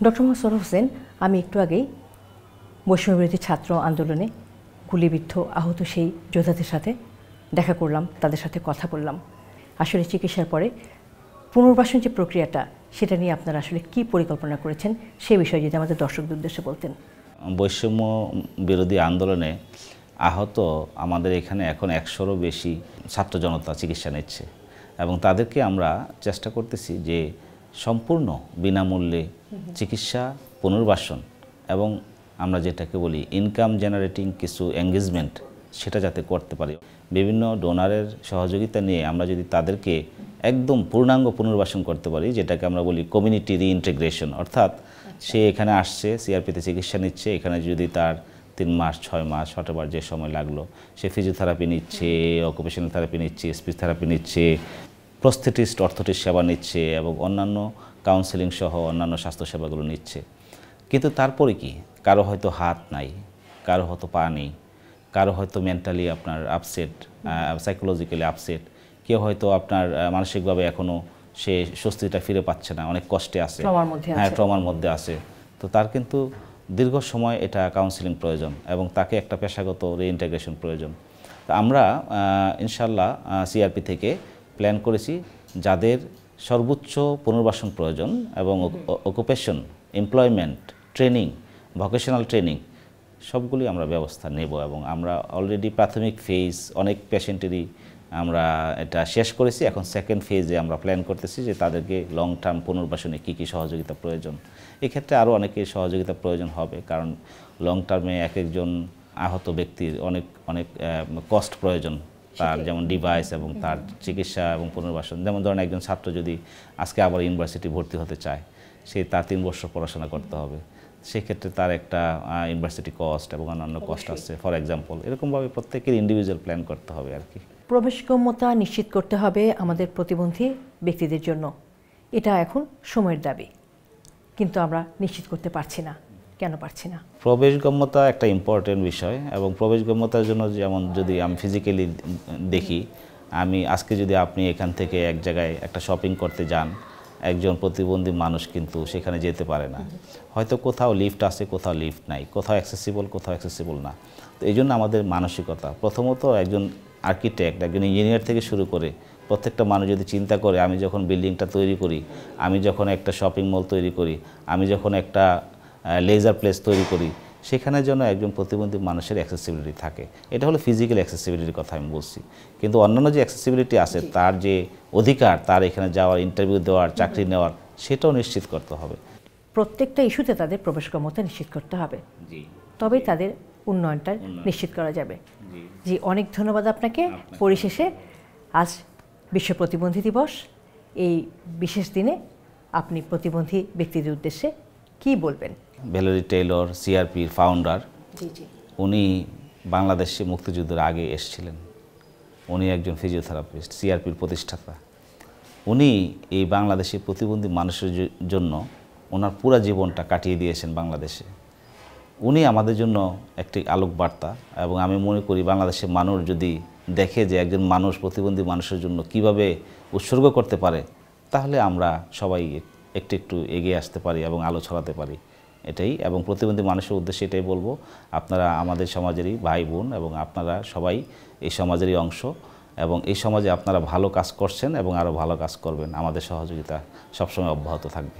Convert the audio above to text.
Doctor Mohammad সরফ হোসেন, আমি একটু আগেই বৈষম্যবিরোধী ছাত্র আন্দোলনে গুলিবিদ্ধ আহত সেই যোদ্ধাদের সাথে দেখা করলাম, তাদের সাথে কথা বললাম। আসলে চিকিৎসার পরে পুনর্বাসন যে প্রক্রিয়াটা, সেটা নিয়ে আপনারা আসলে কী পরিকল্পনা করেছেন, সে বিষয়ে যদি আমাদের দর্শকদের উদ্দেশ্যে বলতেন। বৈষম্য বিরোধী আন্দোলনে আহত আমাদের এখানে এখন 100-রও বেশি ছাত্র জনতা চিকিৎসা নিচ্ছে এবং তাদেরকে আমরা চেষ্টা করতেছি যে সম্পূর্ণ বিনামূল্যে চিকিৎসা, পুনর্বাসন এবং আমরা যেটাকে বলি ইনকাম জেনারেটিং কিছু এঙ্গেজমেন্ট সেটা যাতে করতে পারি। বিভিন্ন ডোনারের সহযোগিতা নিয়ে আমরা যদি তাদেরকে একদম পূর্ণাঙ্গ পুনর্বাসন করতে পারি, যেটাকে আমরা বলি কমিউনিটি রিইন্টিগ্রেশন, অর্থাৎ সে এখানে আসছে, সিআরপিতে চিকিৎসা নিচ্ছে, এখানে যদি তার 3 মাস 6 মাস হঠাৎ যে সময় লাগলো, সে ফিজিওথেরাপি নিচ্ছে, অকুপেশনাল থেরাপি নিচ্ছে, স্পিচ থেরাপি নিচ্ছে, প্রস্থেটিস্ট অর্থোটিস্ট সেবা নিচ্ছে এবং অন্যান্য কাউন্সেলিং সহ অন্যান্য স্বাস্থ্যসেবাগুলো নিচ্ছে। কিন্তু তারপরে কি, কারো হয়তো হাত নাই, কারো হয়তো পা নেই, কারো হয়তো মেন্টালি আপনার আপসেট, সাইকোলজিক্যালি আপসেট, কেউ হয়তো আপনার মানসিকভাবে এখনও সে স্বস্তিটা ফিরে পাচ্ছে না, অনেক কষ্টে আছে, ট্রমার মধ্যে আছে। তো তার কিন্তু দীর্ঘ সময় এটা কাউন্সেলিং প্রয়োজন এবং তাকে একটা পেশাগত রিইন্টিগ্রেশন প্রয়োজন। তো আমরা ইনশাল্লাহ সিআরপি থেকে প্ল্যান করেছি যাদের সর্বোচ্চ পুনর্বাসন প্রয়োজন এবং occupation, employment, training, vocational training সবগুলি আমরা ব্যবস্থা নেব এবং আমরা অলরেডি প্রাথমিক ফেজ অনেক পেশেন্টেরই আমরা এটা শেষ করেছি। এখন সেকেন্ড ফেজে আমরা প্ল্যান করতেছি যে তাদেরকে লং টার্ম পুনর্বাসনে কী কী সহযোগিতা প্রয়োজন। এক্ষেত্রে আরও অনেকের সহযোগিতা প্রয়োজন হবে, কারণ লং টার্মে এক একজন আহত ব্যক্তির অনেক অনেক কস্ট প্রয়োজন, তার যেমন ডিভাইস এবং তার চিকিৎসা এবং পুনর্বাসন। যেমন ধরেন একজন ছাত্র যদি আজকে আবার ইউনিভার্সিটি ভর্তি হতে চায়, সে তার 3 বছর পড়াশোনা করতে হবে, সেক্ষেত্রে তার একটা ইউনিভার্সিটি কস্ট এবং অন্যান্য কস্ট আছে ফর এক্সাম্পল। এরকমভাবে প্রত্যেকের ইন্ডিভিজুয়াল প্ল্যান করতে হবে আর কি। প্রবেশগম্যতা নিশ্চিত করতে হবে আমাদের প্রতিবন্ধী ব্যক্তিদের জন্য, এটা এখন সময়ের দাবি, কিন্তু আমরা নিশ্চিত করতে পারছি না। কেন পারছি না? প্রবেশগম্যতা একটা ইম্পর্টেন্ট বিষয় এবং প্রবেশগম্যতার জন্য যেমন যদি আমি ফিজিক্যালি দেখি, আমি আজকে যদি আপনি এখান থেকে এক জায়গায় একটা শপিং করতে যান, একজন প্রতিবন্ধী মানুষ কিন্তু সেখানে যেতে পারে না। হয়তো কোথাও লিফট আছে, কোথাও লিফট নাই, কোথাও অ্যাক্সেসিবল, কোথাও অ্যাক্সেসিবল না। তো এই জন্য আমাদের মানসিকতা, প্রথমত একজন আর্কিটেক্ট, একজন ইঞ্জিনিয়ার থেকে শুরু করে প্রত্যেকটা মানুষ যদি চিন্তা করে, আমি যখন বিল্ডিংটা তৈরি করি, আমি যখন একটা শপিং মল তৈরি করি, আমি যখন একটা লেজার প্লেস তৈরি করি, সেখানে যেন একজন প্রতিবন্ধী মানুষের অ্যাক্সেসিবিলিটি থাকে। এটা হলো ফিজিক্যাল অ্যাক্সেসিবিলিটির কথা আমি বলছি, কিন্তু অন্যান্য যে অ্যাক্সেসিবিলিটি আছে, তার যে অধিকার, তার এখানে যাওয়ার, ইন্টারভিউ দেওয়ার, চাকরি নেওয়ার, সেটাও নিশ্চিত করতে হবে। প্রত্যেকটা ইস্যুতে তাদের প্রবেশগম্যতা নিশ্চিত করতে হবে, তবেই তাদের উন্নয়নটা নিশ্চিত করা যাবে। জি, অনেক ধন্যবাদ আপনাকে। পরিশেষে আজ বিশ্ব প্রতিবন্ধী দিবস, এই বিশেষ দিনে আপনি প্রতিবন্ধী ব্যক্তিদের উদ্দেশ্যে কি বলবেন? ভ্যালেরি টেইলর, সিআরপির ফাউন্ডার, উনি বাংলাদেশে মুক্তিযুদ্ধের আগে এসেছিলেন। উনি একজন ফিজিওথেরাপিস্ট, সিআরপির প্রতিষ্ঠাতা। উনি এই বাংলাদেশে প্রতিবন্ধী মানুষের জন্য ওনার পুরো জীবনটা কাটিয়ে দিয়েছেন বাংলাদেশে। উনি আমাদের জন্য একটি আলোক বার্তা এবং আমি মনে করি বাংলাদেশের মানুষ যদি দেখে যে একজন মানুষ প্রতিবন্ধী মানুষের জন্য কিভাবে উৎসর্গ করতে পারে, তাহলে আমরা সবাই একটু একটু এগিয়ে আসতে পারি এবং আলো ছড়াতে পারি। এটাই, এবং প্রতিবন্ধী মানুষের উদ্দেশ্যে এটাই বলবো, আপনারা আমাদের সমাজেরই ভাই বোন এবং আপনারা সবাই এই সমাজেরই অংশ এবং এই সমাজে আপনারা ভালো কাজ করছেন এবং আরও ভালো কাজ করবেন। আমাদের সহযোগিতা সবসময় অব্যাহত থাকবে।